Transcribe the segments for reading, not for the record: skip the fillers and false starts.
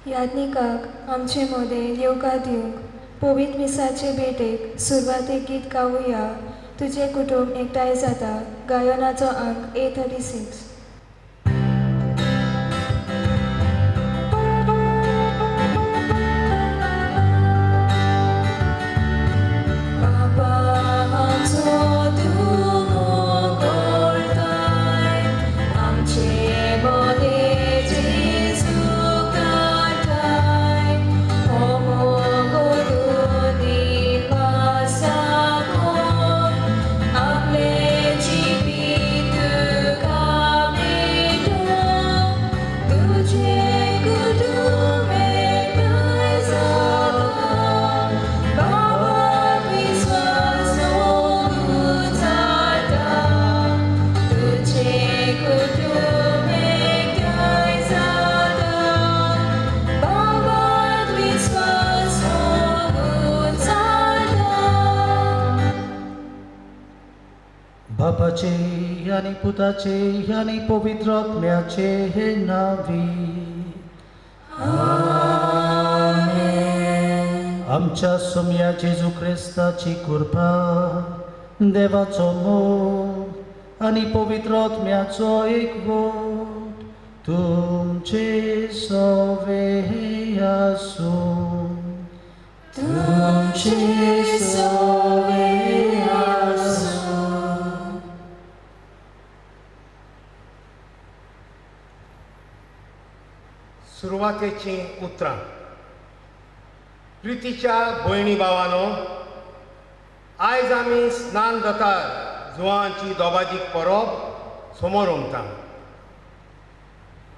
याज्ञिकाक आमचे मोदे येवकार दिवंक पवित्र मिसाचे भेटेक सुरवातेक गीत गावुया. तुझे कुटुंब एकठांय जाता. गायनाचो अंक A36. बापाचे आणि पुताचे आणि पवित्र आत्म्याचे हे नावी. आमच्या सोम्या जेजू ख्रिस्ताची कृपा, देवाचो मोग आणि पवित्र आत्म्याचो एकवट तुमचे सवे आसूं. तुमचे सवे सुरवातेची उतरां. प्रितीच्या भयणी भावानो, आयज आमी स्नान दोतार जुवांची दोबाजीक परब समोर उमता.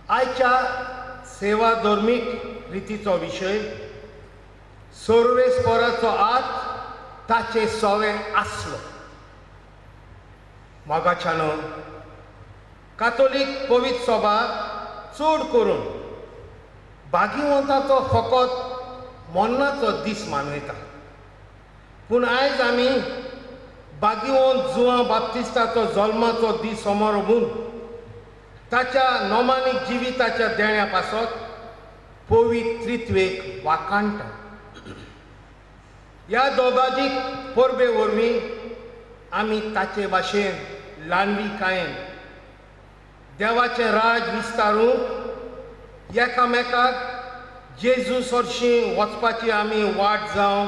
आयच्या सेवा धर्मीक रितीचो विशय सर्वेस्पराचो आत ताचे सोवे आसलो. मोगाच्यानो कातोलीक पवित्र सभा चड करून भाग्यवंताचो फकत मरणाचो दीस मानयता. पूण आयज आमी भाग्यवंत जुआं बाप्तिस्ताचो जल्माचो दीस समोर उबून ताच्या नोमानीक जिविताच्या देण्या पासत पवित्रित्वेक वाकाणटा. ह्या दोबाजीक परबे वरवीं आमी ताचे भाशेन ल्हानविकायेन देवाचें राज विस्तारूंक एकामेकाक जेजू सोरशीं वचपाची आमी वाट जावन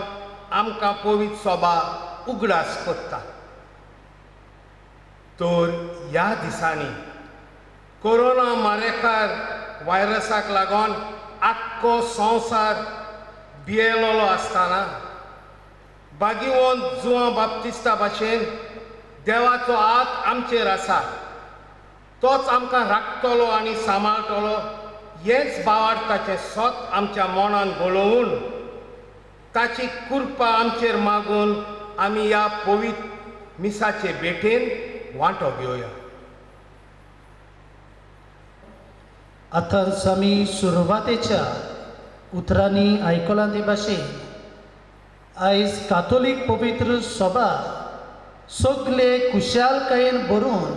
आमकां पवित्र सभा उगडास करता. तर ह्या दिसांनी कोरोना मारेकार व्हायरसाक लागून आख्खो संवसार भियेलोलो आसतना भाग्यवंत जुआं बाप्तिस्ता भाशेन देवाचो हात आमचेर आसा. तोच आमकां राखतलो आनी सांबाळटलो हेच भावार्थाचें सोत आमच्या मनान घोळोवन ताची कृपा आमचेर मागून आमी ह्या पवित्र मिसाचे भेटेन वांटो घेवया. आतांच आमी सुरवातेच्या उतरांनी आयकलां ते भाशेन आयज कातोलीक पवित्र सभा सगळे खुशालकायेन भरून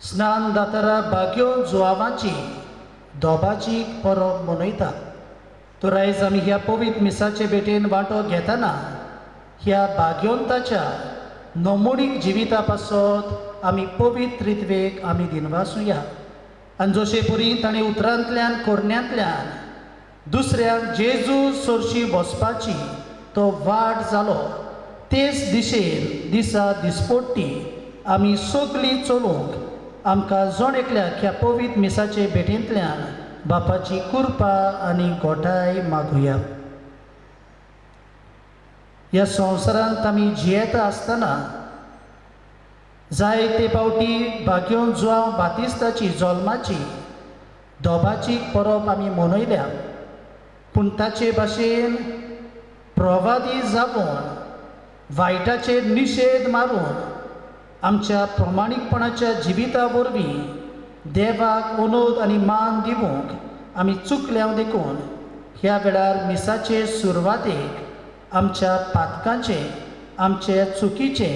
स्नान दातारा भाग्यो जुआवांची दोबाची परब मनयता. तर आयज आमी ह्या पवित्र मिसाचे भेटेन वांटो घेतना ह्या भाग्यवंताच्या नमोणीक जिविता पासत आमी पवित्र रित्वेक आमी दिनवासुया. आनी जशे परी ताणें उतरांतल्यान कोरण्यांतल्यान दुसऱ्याक जेजू सोरशी वचपाची तो वाट जालो, तेच दिशेन दिसा दिसपट्टी आमी सगळीं चलूंक आमकां जण एकल्याक ह्या पवित्र मिसाचे भेटेंतल्यान बापाची कृपा आनी गोठाय मागुया. ह्या संवसारांत आमी जियेता आसतना जायते फावटी भाग्यवंत जुआं बातिस्ताची जल्माची दोबाची परब आमी मनयल्या. पूण ताचे भाशेन प्रवादी जावन वायटाचेर निशेध मारून आमच्या प्रमाणीकपणाच्या जिविता वरवीं देवाक उनोद आनी मान दिवंक आमी चुकल्यांव देखून ह्या वेळार मिसाचे सुरवातेक आमच्या पातकांचे आमचे चुकीचे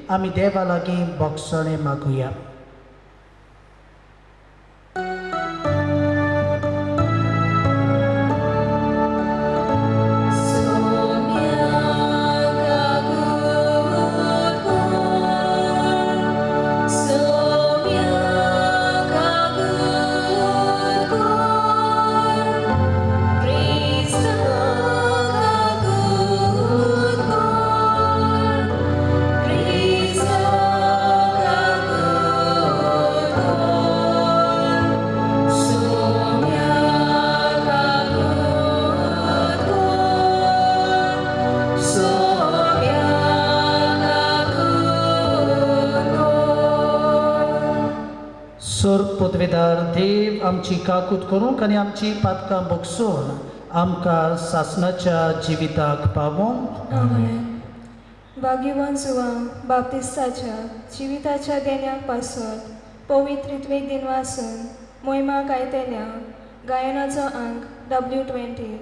आमी देवा लागीं बोगसणे मागुया. सोर पदवेदार देव आमची काकूट करूंक आनी आमची पातकां बोगसून आमकां सासणाच्या जिविताक पावोंक आमेन. भाग्यवान जुवां बाप्तिस्ताच्या जिविताच्या देण्याक पासून पवित्र रित्वेक दिन वाचून मोहिमाक आयतेल्या गायनाचो अंक W20.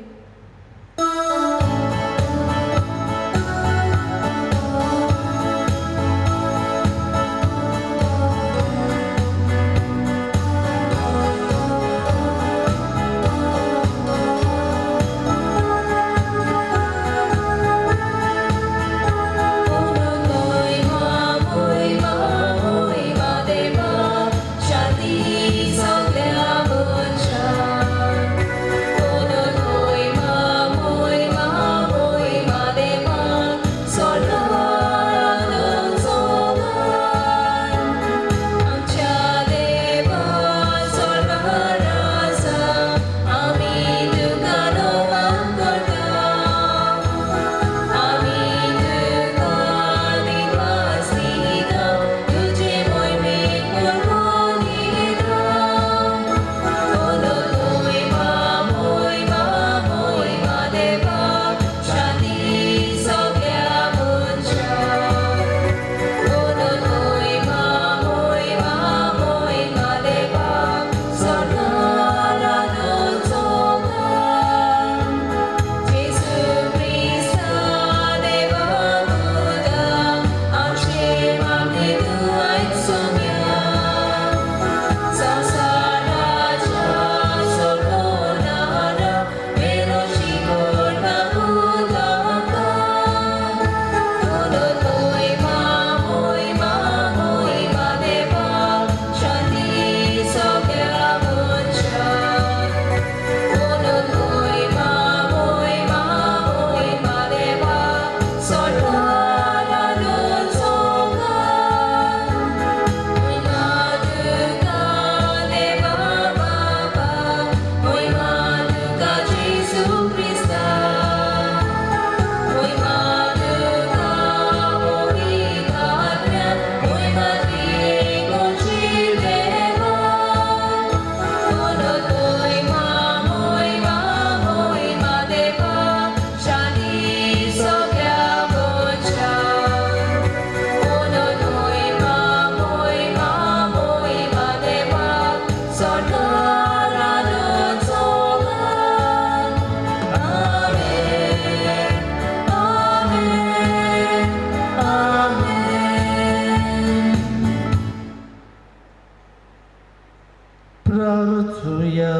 प्रार्थुया.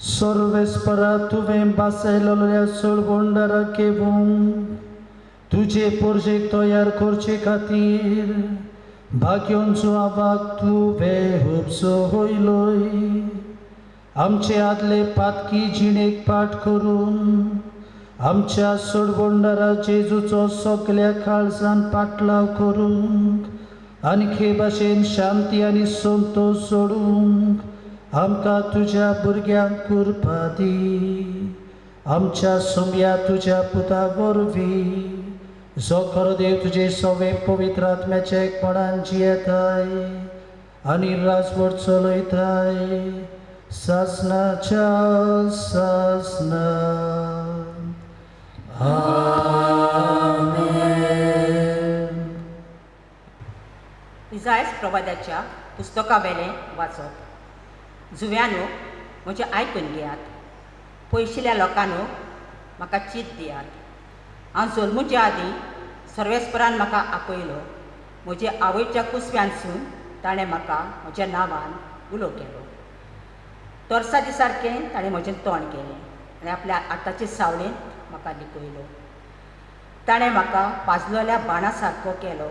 सर्वेस्परा तुवें बासयलेल्या सोडगोंडारा केवूंक तुजे पोरजेक तयार करचे खातीर भाग्योंचो आवाक तुवें उपसो होयलोय. आमचे आदले पातकी जिणेक पाठ करून आमच्या सोडगोंडारा जेजूचो सगळ्या काळजान पाटलाव करूंक आणखे भाशेन शांती आनी संतोश सोडूंक आमकां तुज्या भुरग्यांक कृपा दी. आमच्या सोम्या तुज्या पुता वरवीं जो खरो देव तुजे सवे पवित्र आत्म्याच्या एकपणान जियेताय आनी राजवट चलयताय सासणाच्या सासणा. आमेन. इजायस प्रवाद्याच्या पुस्तका वेलें वाचप. जुव्यानो म्हजें आयकून घेयात. पयशिल्ल्या लोकांनो म्हाका चीत दियात. हांव जल्मुच्या आदीं सर्वेस्परान म्हाका आपयलो. म्हजे आवयच्या कुसव्यांसून ताणें म्हाका म्हज्या नांवान उलो केलो. तोर्सा दिसारकें ताणें म्हजें तोंड केलें आनी आपल्या आतांचे सावळेंत म्हाका लिपयलो. ताणें म्हाका पाजलोल्या बाणा सारको केलो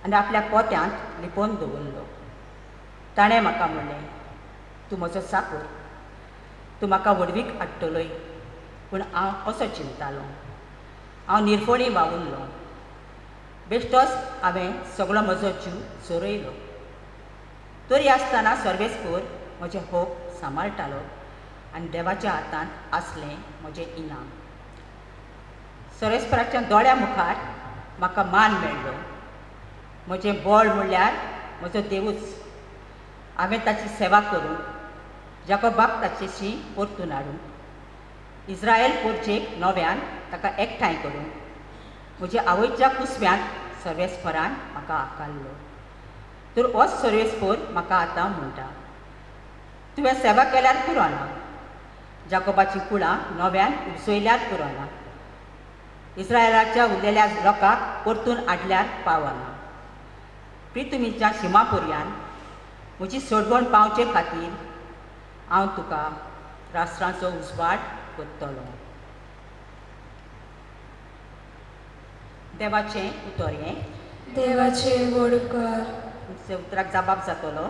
आनी आपल्या पोत्यांत लिपोवन दवरलो. ताणें म्हाका म्हणलें, तूं म्हजो चाकर, तूं म्हाका व्हडवीक हाडटलोय. पूण हांव असो चिंतालो. हांव निर्फळी वावुरलो. बेश्टोच हांवें सगळो म्हजो जीव चोरयलो. तरी आसतना सर्वेस्पर म्हजें होप सांबाळटालो आनी देवाच्या हातांत आसलें म्हजें इनाम. सर्वेस्पराच्या दोळ्या मुखार म्हाका मान मेळ्ळो. म्हजें बळ म्हणल्यार म्हजो देवूच. हांवें ताची सेवा करूं, जाकोबाक ताचेशी परतून हाडूं, इस्रायल पोरचेक नव्यान ताका एकठांय करूं. म्हज्या आवयच्या कुसव्यांत सर्वेस्परान म्हाका आकारलो, तर होच सर्वेस्पर म्हाका आतां म्हणटा, तुवें सेवा केल्यार पुरोना, जाकोबाची कुळां नव्यान उपसयल्यार पुरोना, इस्रायलाच्या उरलेल्या लोकांक परतून हाडल्यार पावना. प्रितुमीच्या शिमापर्यान म्हजी सोडवण पावचे खातीर हांव तुका राष्ट्रांचो उजवाड करतलो. देवाचें उतर हें. देवाचे व्हड कर. तुमच्या उतराक जबाब जातलो,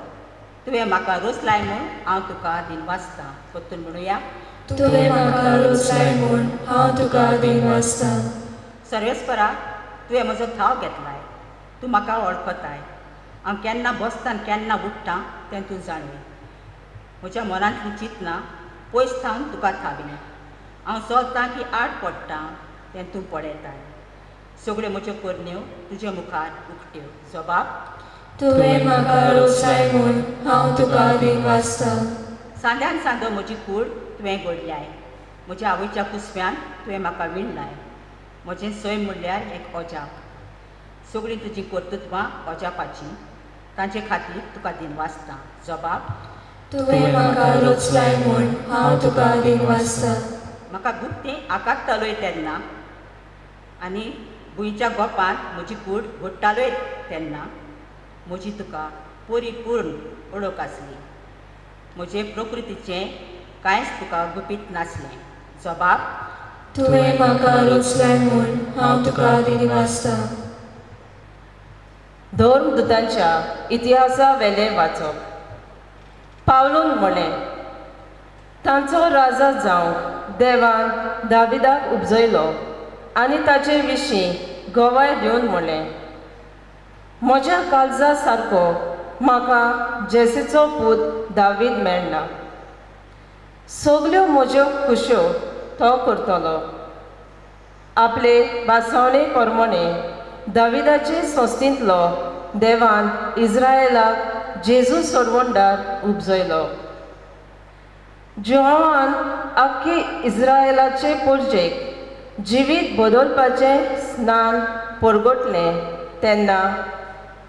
तुवें म्हाका रोस लाय म्हूण हांव तुका दिन वाचतां. परतून म्हणुया, तुवें म्हाका रोचलाय म्हूण हांव तुका दिन वाचतां. सर्वेस्परा, तुवें म्हजो ठाव घेतलाय, तूं म्हाका वळखताय. हांव केन्ना बसतां आनी केन्ना उठ्ठां तें तूं जाणय. म्हज्या मनांतलीं चिंतनां पयस थावन तुका थावीन. हांव चलतां की आड पडटां तें तूं पळयताय. सगळ्यो म्हज्यो करण्यो तुजे मुखार उक्ट्यो. जबाब, तुवें म्हाका रोचलाय म्हूण हांव तुका दिन वाचतां. सांद्यान सांदो म्हजी कूड तुवें घडल्याय. म्हज्या आवयच्या कुसव्यान तुवें म्हाका विणलाय. म्हजें सय म्हणल्यार एक अजाप. सगळीं तुजीं कर्तुत्वां अजापाचीं, तांचे खातीर तुका दिन वाचतां. जबाब, तुवें म्हाका रोचलाय म्हूण हांव तुका दिन वाचतां. म्हाका गुप्तें आकांतलोय तेन्ना आनी भुंयच्या गोपान म्हजी कूड घडटालोय तेन्ना म्हजी तुका परिपूर्ण ओळख आसली. म्हजे प्रकृतीचें कांयच तुका गुपीत नासलें. जबाब, तुवें म्हाका रोचलाय म्हूण हांव तुका दिन वाचतां. धर्मदुतांच्या इतिहासा वेलें वाचप. पावलून म्हणलें, तांचो राजा जावंक देवान दाविदाक उपजयलो आनी ताचे विशीं गवाय दिवन म्हणलें, म्हज्या काळजा सारको म्हाका जेसेचो पूत दावीद मेळना. सगल्यो म्हज्यो खुश्यो तो करतलो. आपले बासवणे प्रमाणे दाविदाचे संस्थींतलो देवान इस्रायेलाक जेजू सोडवणदार उपजयलो. जेवान आख्खे इस्रायेलाचे पोरजेक जिवीत बदलपाचें स्नान परगटलें तेन्ना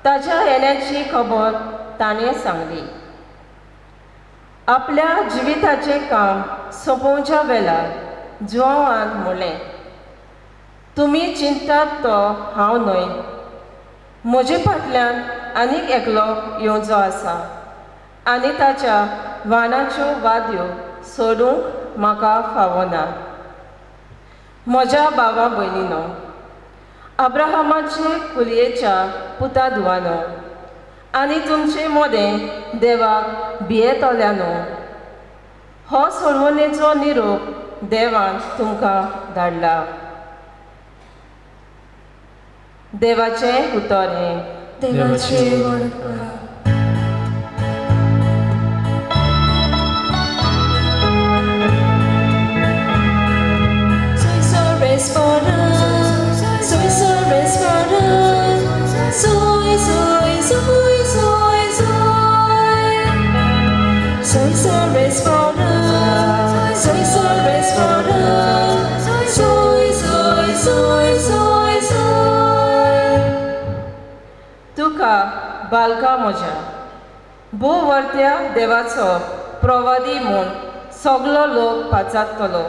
ताच्या येण्याची खबर ताणें सांगली. आपल्या जिविताचें काम सोंपोवच्या वेळार जुआवान म्हणलें, तुमी चिंतात तो हांव न्हय. म्हजे फाटल्यान आनीक एकलो येवचो आसा आनी ताच्या वाहनाच्यो वाद्यो सोडूंक म्हाका फावना. म्हज्या भावा भयणीनो, अब्राहमाचे कुलयेच्या पुता धुवानो आनी तुमचे मोदें देवाक भियेतल्यानो, हो सोडवणेचो निरोप देवान तुमकां धाडला. देवाचें उतर हें. देवाचे व्हड कर. तुका बालका म्हज्या भोवरत्या देवाचो प्रवादी म्हूण सगलो लोक पाचारतलो,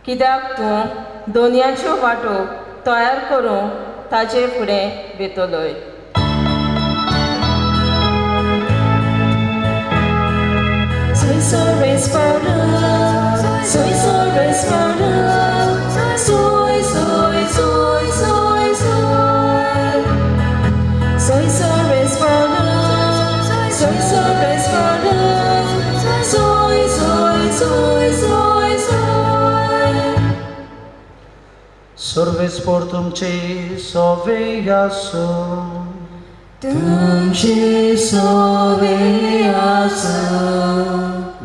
कित्याक तूं दोनयाच्यो वाटो तयार करूंक ताचे फुडें वेतलोय. सर्वेस्पर तुमचे सोवे आसूं. तुमचे सोवे आसूं.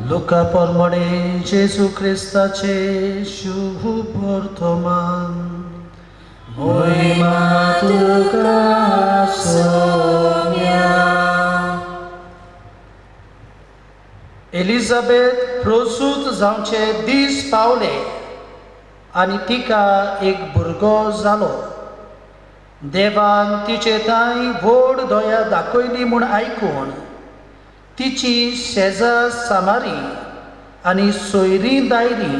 लुका प्रमाणे जेजू क्रिस्ताचे शुभ वर्तमान. महिमा तुका सोम्या एलिझाबेथ प्रसूत जावचे दीस पावले आनी तिका एक भुरगो जालो. देवान तिचे थंय व्हड दया दाखयली म्हूण आयकून तिची शेजार सामारी आनी सोयरीं दायरी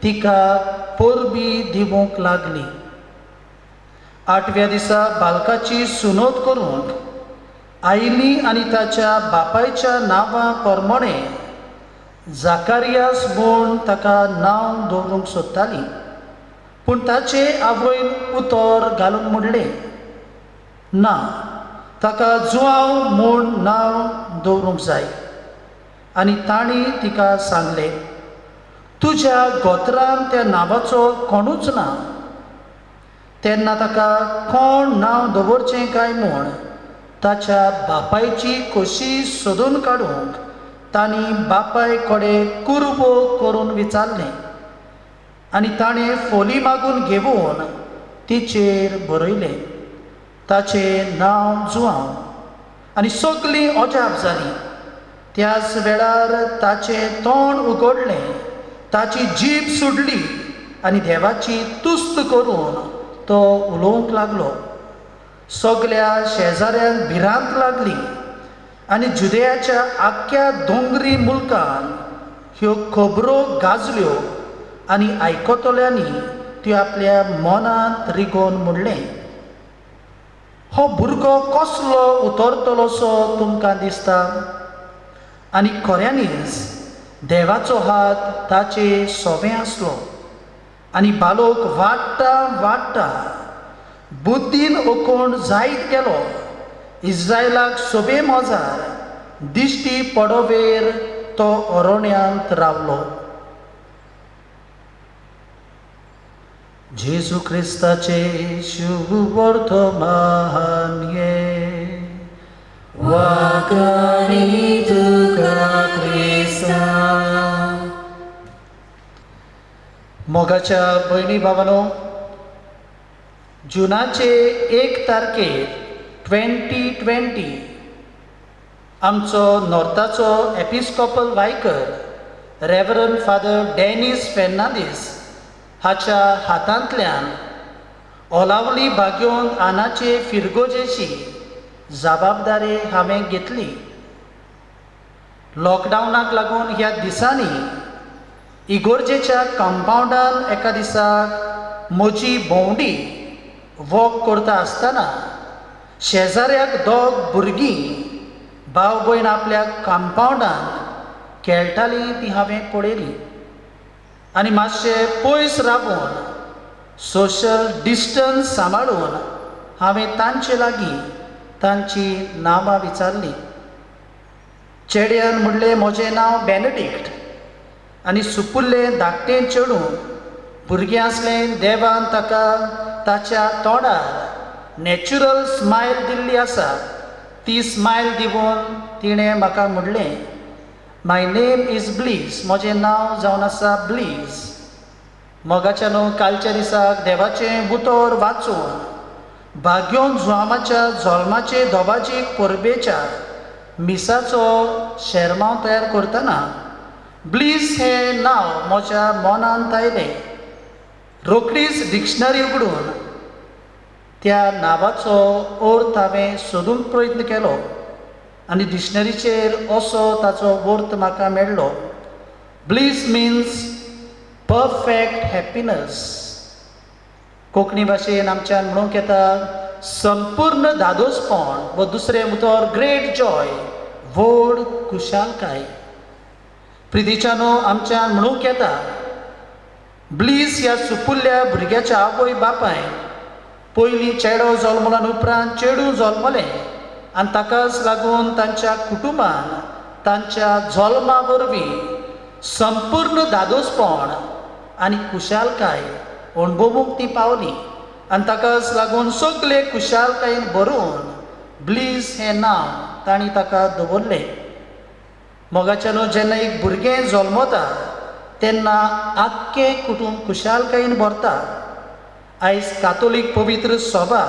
तिका परबीं दिवंक लागली. 8व्या दिसा बालकाची सुनोद करूंक आयली आनी ताच्या बापायच्या नांवा प्रमाणे जाकारियास म्हूण ताका नांव दवरूंक सोदताली. पूण ताचे आवयन उतर घालून म्हणलें, ना, ताका जुआंव म्हूण नांव दवरूंक जाय. आनी तांणी तिका सांगलें, तुज्या गोत्रांत त्या नांवाचो कोणूच ना. तेन्ना ताका कोण नांव दवरचें काय म्हूण ताच्या बापायची खोशी सोदून काडूंक तांणी बापाय कडेन कुरबो करून विचारलें. आनी ताणें फोली मागून घेवन तिचेर बरयलें. ताचें नांव जुआंव. आनी सगळीं अजाप जालीं. त्याच वेळार ताचें तोंड उगडलें, ताची जीब सुडली आनी देवाची तुस्त करून तो उलोवंक लागलो. सगळ्या शेजाऱ्यांक भिरांत लागली आनी जुदेयाच्या आख्ख्या दोंगरी मुल्कान ह्यो खबरो गाजल्यो आनी आयकतल्यांनी त्यो आपल्या मनांत रिगोवन म्हणलें, हो भुरगो कसलो उतरतलोसो तुमकां दिसता. आनी खऱ्यांनीच देवाचो हात ताचे सोबे आसलो. आनी बालोक वाडटा वाडटा बुद्दीन ओकोण जायत गेलो. इस्रायलाक सोबे मोजार दिश्टी पडोवेर तो अरण्यांत रावलो. जेजू क्रिस्ताचे शुभ वर्तमान ये वाकणी तुका क्रिस्ता. मोगाच्या भयणी भावानो, जुनाचे 1 तारखेर 2020 आमचो नॉर्थाचो episcopal vicar reverend father Dennis Fernandes हाच्या हातांतल्यान ओलावली भाग्योन आनाचे फिरगोजेची जबाबदारी हांवें घेतली. लॉकडावनाक लागून ह्या दिसांनी इगोर्जेच्या कंपाउंडान एका दिसाक म्हजी भोंवडी वॉक करता आसतना शेजाऱ्याक 2 भुरगीं भाव भयण आपल्या कंपाउंडान खेळटालीं ती हांवें पळयलीं. आनी मातशें पयस रावून सोशल डिस्टन्स सांबाळून हांवें तांचे लागीं तांची नांवां विचारलीं. चेड्यान म्हणलें, म्हजें नांव बेनेडिक्ट. आनी सुपुल्लें धाकटें चेडूं भुरगें आसलें. देवान ताका ताच्या तोंडार नॅचरल स्मायल दिल्ली आसा. ती स्मायल दिवन तिणें म्हाका म्हणलें, माय नेम इज ब्लीस. म्हजें नांव जावन आसा ब्लीस. मोगाच्या न्हू कालच्या दिसाक देवाचें उतर वाचून भाग्योन जुआमाच्या जल्माचे दोबाजीक परबेच्या मिसाचो शेरमांव तयार करतना ब्लीस हें नांव म्हज्या मनांत आयलें. रोखडीच डिक्शनरी उगडून त्या नांवाचो अर्थ हांवें सोदूंक प्रयत्न केलो आनी डिक्शनरीचेर असो ताचो अर्थ म्हाका मेळ्ळो. Bliss means perfect happiness. Konkani भाशेन आमच्यान म्हणूंक येता संपूर्ण दादोसपण व दुसरें उतर ग्रेट जॉय, व्हड खुशालकाय. प्रितीच्यानो आमच्यान म्हणूंक येता ब्लीस ह्या सुपुल्ल्या भुरग्याच्या आवय बापाय पयलीं चेडो जल्मला उपरांत चेडूं जल्मलें आनी ताकाच लागून तांच्या कुटुंबान तांच्या जल्मा वरवीं संपूर्ण दादोसपण आनी खुशालकाय अणभवूंक ती पावली आनी ताकाच लागून सगळे खुशालकायेन भरून ब्लीस हें नांव तांणी ताका दवरलें. मोगाच्यान जेन्ना एक भुरगें जल्मता तेन्ना आख्खें कुटूंब खुशालकायेन भरता. आयज कातोलीक पवित्र सभा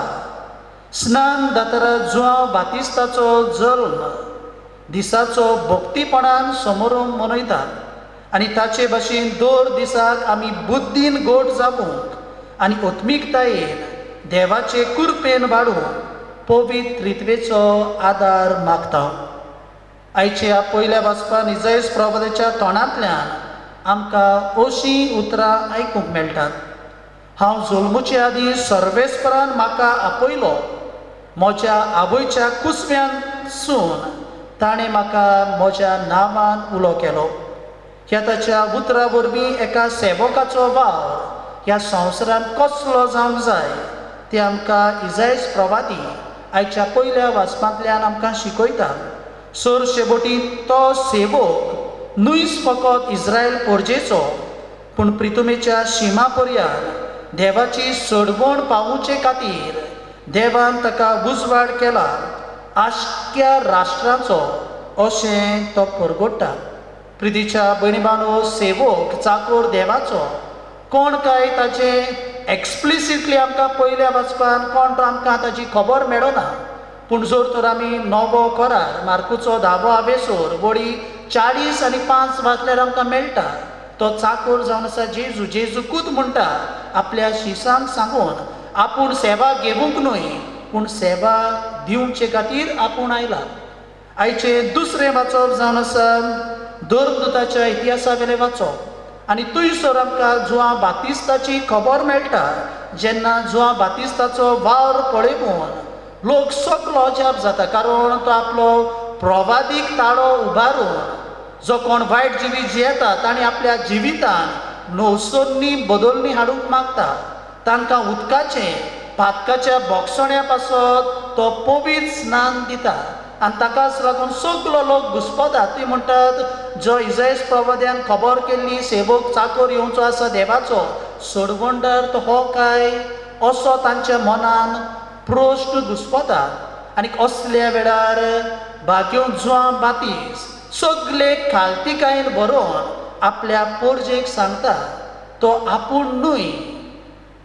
स्नान जाताना जुआंव बातिस्ताचो जल्म दिसाचो भक्तीपणान समोरून मनयतात आनी ताचे भाशेन दर दिसाक आमी बुद्दीन गोड जावूंक आनी ओत्मीकतायेन देवाचे कृपेन वाडूंक पवित्र रित्वेचो आदार मागता. आयच्या पयल्या वाचपान इसायास प्रवाद्याच्या तोंडांतल्यान आमकां अशीं उतरां आयकूंक मेळटात. हांव जल्मुचे आदीं सर्वेस्परान म्हाका आपयलो, म्हज्या आवयच्या कुसव्यांसून ताणें म्हाका म्हज्या नांवान उलो केलो. ह्या ताच्या उतरां वरवीं एका सेवकाचो वावर ह्या संवसारान कसलो जावंक जाय तें आमकां इसायास प्रवादी आयच्या पयल्या वाचपांतल्यान आमकां शिकयता. सरशेवटी तो सेवक न्हूच फकत इस्रायल पोरजेचो, पूण प्रितुमेच्या शिमा पर्यंत देवाची सोडवण पावोवचे खातीर देवान ताका उजवाड केला आख्ख्या राष्ट्राचो, अशें तो परगट्टा. प्रितीच्या भयणी बांदो, सेवक चाकर देवाचो कोण काय ताचें एक्सप्लिसिटली आमकां पयल्या वाचपान कोण तो आमकां ताची खबर मेळना. पूण जर तर आमी नवो करार मार्कूचो 10वो हावेसोर वडी 40 आनी 5 वाचल्यार आमकां मेळटा तो चाकर जावन आसा जेजू. जेजूकूच म्हणटा आपल्या शिसांक सांगून आपूण सेवा घेवूंक न्हय पूण सेवा दिवचे खातीर आपूण आयला. आयचे दुसरें वाचप जावन आसा धर्मदुताच्या इतिहासा वेलें वाचप आनी थंयसर आमकां जुआंव बातिस्ताची खबर मेळटा. जेन्ना जुआंव बातिस्ताचो वावर पळयून लोक सगलो अजाप जाता, कारण तो आपलो प्रवादीक ताळो उबारून जो कोण वायट जिवीत जियेता तांणी आपल्या जिवितान नवसोन्नी बदलणी हाडूंक मागता. तांकां उदकाचें पातकाच्या बोगसोण्या पासत तो पवित्र स्नान दिता आनी ताकाच लागून सगलो लोक घुस्पतात. ती म्हणटात जो इसायास प्रवाद्यान खबर केल्ली सेवक चाकर येवचो आसा देवाचो सोडवणदार तो हो काय, असो तांच्या मनान प्रश्न घुस्पतात. आनी असल्या वेळार भाग्यो जुआंव बातीस सगळे खालतिकायेन बरोवन आपल्या पोरजेक सांगता तो आपूण न्हय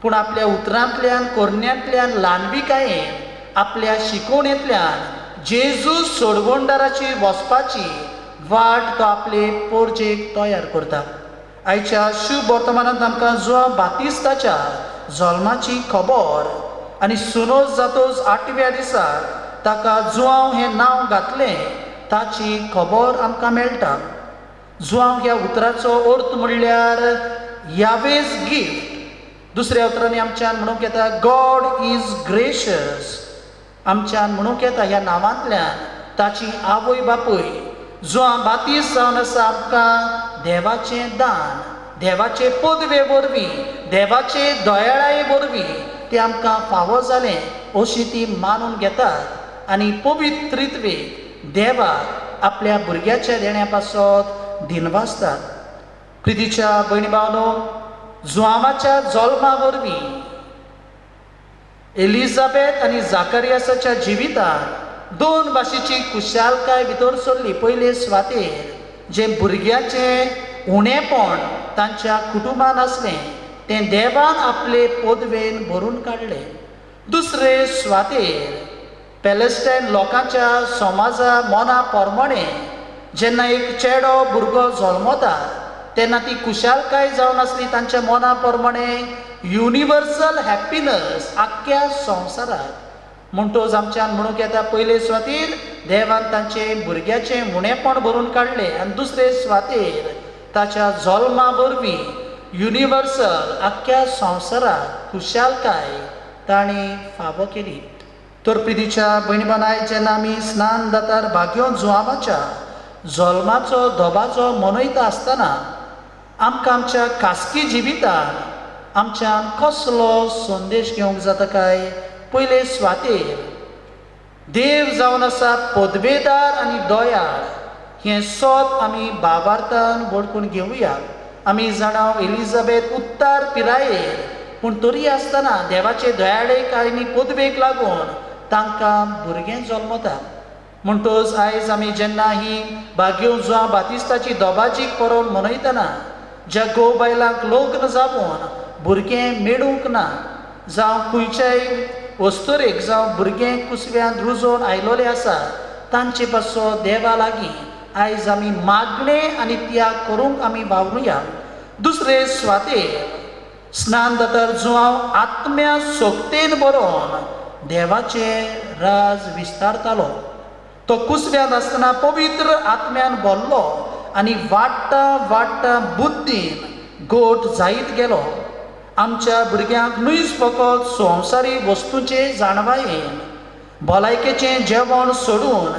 पूण आपल्या उतरांतल्यान कोरण्यांतल्यान ल्हानविकायेन आपल्या शिकवणेंतल्यान जेजू सोडवणदाराची वचपाची वाट तो आपले पोरजेक तयार करता. आयच्या शुभ वर्तमानांत आमकां जुआंव बातिस्ताच्या जल्माची खबर आनी सुनोज जातोच 8व्या दिसाक ताका जुआंव हें नांव घातलें ताची खबर आमकां मेळटा. जुआंव ह्या उतराचो अर्थ म्हणल्यार यावेज गिफ्ट. दुसऱ्या उतरांनी आमच्यान म्हणूंक येता गॉड इज ग्रेशियस. आमच्यान म्हणूंक येता ह्या नांवांतल्यान ताची आवय बापूय जुआंव बातीस जावन आसा आमकां देवाचें दान, देवाचे पदवे वरवीं, देवाचे दयाळाये वरवीं तें आमकां फावो जालें अशी ती मानून घेतात आनी पवित्र रित्वेक देवाक आपल्या भुरग्याच्या देण्या पासत दिनवासतात. प्रितीच्या भयणी भावनो, जुआंवाच्या जल्मा वरवीं एलिझाबेथ आनी जाकारियासाच्या जिवितांत 2 भाशेची खुशालकाय भितर सरली. पयले सुवातेर जे भुरग्याचें उणेपण तांच्या कुटुंबान आसलें तें देवान आपले पदवेन भरून काडलें. दुसरे सुवातेर पॅलेस्टायन लोकांच्या समाजा मना प्रमाणें जेन्ना एक चेडो भुरगो जल्मता तेन्ना ती खुशालकाय जावन आसली तांच्या मना प्रमाणें युनिवर्सल हॅप्पीनस आख्ख्या संवसाराक. म्हणटोच आमच्यान म्हणूंक येता पयले सुवातेर देवान तांचें भुरग्याचें उणेपण भरून काडलें आनी दुसरे सुवातेर ताच्या जल्मा वरवीं युनिवर्सल आख्ख्या संवसाराक खुशालकाय ताणी फावो केली. तर प्रितीच्या भयणी बांदाय, जेन्ना आमी स्नान जातार भाग्यो जुआंवाच्या जल्माचो धोबाचो मनयता आसतना आमकां आमच्या खासगी जिवितान आमच्यान कसलो संदेश घेवंक जाता काय. पयले सुवातेर देव जावन आसा पदवेदार आनी दयाळ हें सत आमी भावार्थान वळखून घेवया. आमी जाणाव एलिझाबेथ उत्तार पिरायेर पूण तरी आसतना देवाचे दयाळेक आनी पदवेक लागून तांकां भुरगें जल्मता. म्हणटोच आयज आमी जेन्ना ही भाग्यो जुआंव बातिस्ताची दोबाजीक परोन मनयतना ज्या घोव बायलांक लग्न जावून भुरगें मेळूंक ना जावं खंयच्याय वस्तुरेक जावं भुरगे कुसव्यांत रुजोवन आयलोले आसा तांचे पासो देवा लागीं आयज आमी मागणें आनी त्याग करूंक आमी वावरुया. दुसरे स्वातेर स्नान जाता जुवांव आत्म्या सोकतेन बरोवन देवाचें राज विस्तारतालो. तो कुसव्यांत आसतना पवित्र आत्म्यान भरलो आनी वाडटा वाडटा बुद्दीन गोठ जायत गेलो. आमच्या भुरग्यांक न्हूच फकत संवसारी वस्तूंचे जाणवायेन भलायकेचें जेवण सोडून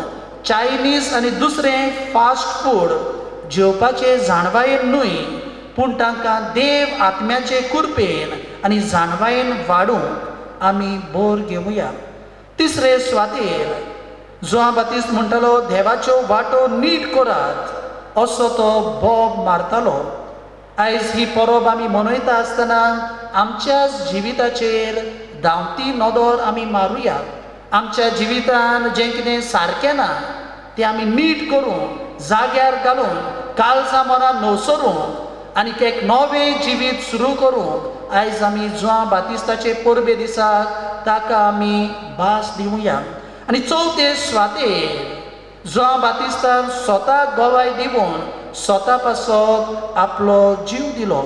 चायनीज आनी दुसरें फास्ट फूड जेवपाचे जाणवायेन न्हय पूण तांकां देव आत्म्याचे कृपेन आनी जाणवायेन वाडूंक आमी भर घेवया. तिसरे स्वातेर जुआं बातिस्त म्हणटालो देवाच्यो वाटो नीट करात असो तो बोब मारतालो. आयज ही परब आमी मनयता आसतना आमच्याच जिविताचेर धांवती नदर आमी मारुया. आमच्या जिवितान जें कितें सारकें ना तें आमी नीट करूंक जाग्यार घालून काळजां मनां न्हवसरूंक आनीक एक नवें जिवीत सुरू करूंक आयज आमी जुआं बातिस्ताचे परबे दिसाक ताका आमी भास दिवया. आनी चवथे स्वातेर जुआं बातिस्तान स्वताक गोवाय दिवन स्वता पासत आपलो जीव दिलो.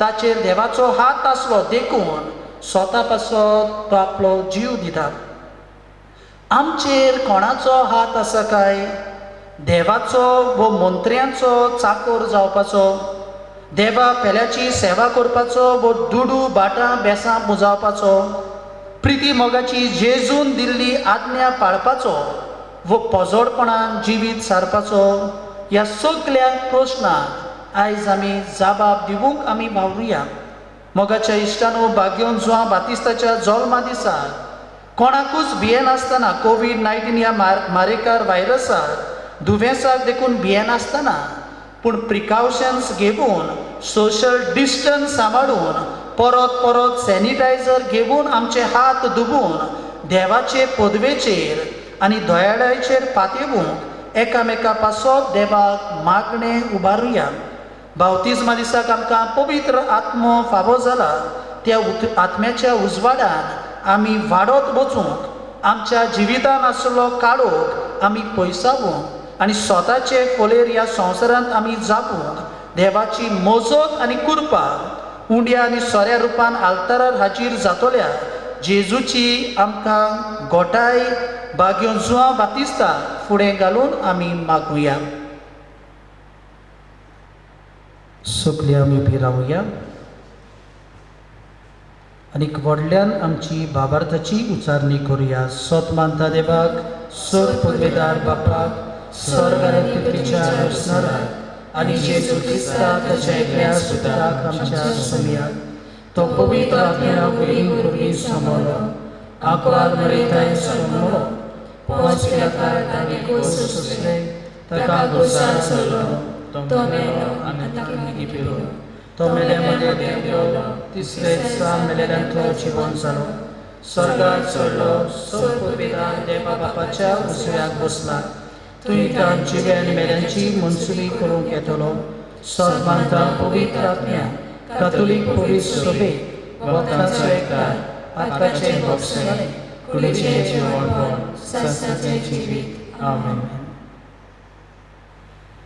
ताचेर देवाचो हात आसलो देखून स्वता पासत तो आपलो जीव दिता. आमचेर कोणाचो हात आसा काय? देवाचो वो मंत्र्यांचो चाकर जावपाचो, देवा पेल्याची सेवा करपाचो वो दुडू बाटां बेसां पुजावपाचो, प्रिती मोगाची जेजून दिल्ली आज्ञा पाळपाचो वो पोजोडपणान जिवीत सारपाचो. ह्या सगळ्या प्रश्नांक आयज आमी जाबाब दिवूंक आमी वावरुया. मोगाच्या इश्टानो भाग्योन जुआं बातिस्ताच्या जल्मा दिसाक कोणाकूच भियेनासतना कोविड-19 ह्या मारेकार व्हायरसाक दुवेंसाक देखून भियेनासतना पूण प्रिकावशन्स घेवन सोशल डिस्टन्स सांबाळून परत परत सॅनिटायझर घेवन आमचे हात धुवून देवाचे पदवेचेर आनी दोयाळायचेर पातयेवूंक एकामेका पासत देवाक मागणें उबारुया. बावतिजमा दिसाक आमकां पवित्र आत्मो फावो जाला. त्या आत्म्याच्या उजवाडान आमी वाडत वचूंक आमच्या जिवितान आसलो काळोख आमी पयसावूंक आनी स्वताचे फोलेर ह्या संवसारांत आमी जापूंक देवाची मजत आनी कृपा उंड्या आनी सोऱ्या रुपान आल्तारार हाजीर जातोल्या जेजूची आमकां गोठाय भाग्योन जुआं बातिस्ता फुडें घालून आमी मागुया. सगळीं आमी उबी रावया आनीक व्हडल्यान आमची बाबार्थाची उचारणी करुया. सत मानता देवाक, सर पदवेदार बापाक, स्वर्ग आनी पृथ्वीच्या रचणाराक आनी जेजू क्रिस्ताक ताच्या एकल्या सुताराक आमच्या समियाक तो पवित्र आत्म्या वयली भुरगीं सांबाळलो. आंकवार मरयताय सांबाळलो. पोंच पिलाकार आनी गोस सोंसले. ताका गोसार चल्लो. तो मेलो आनी ताका पिलो. तो मेल्यामध्ये देवलो. तिसरे दिसा मेलेल्यांतलो जिवन जालो. स्वर्गात चडलो. सर पदवेदार देवा बापाच्या उजव्याक बसला. थंय तां जिवे आनी मेल्यांची मनसुबी करूंक येतलो. सत मानता पवित्र आत्म्या, कातोलीक पवित्र सभेक, वखदांचो एकठांय, आत्म्याचें भक्षण, कुडीचें जेवण, संस्ताचें जिवीत. आमेन.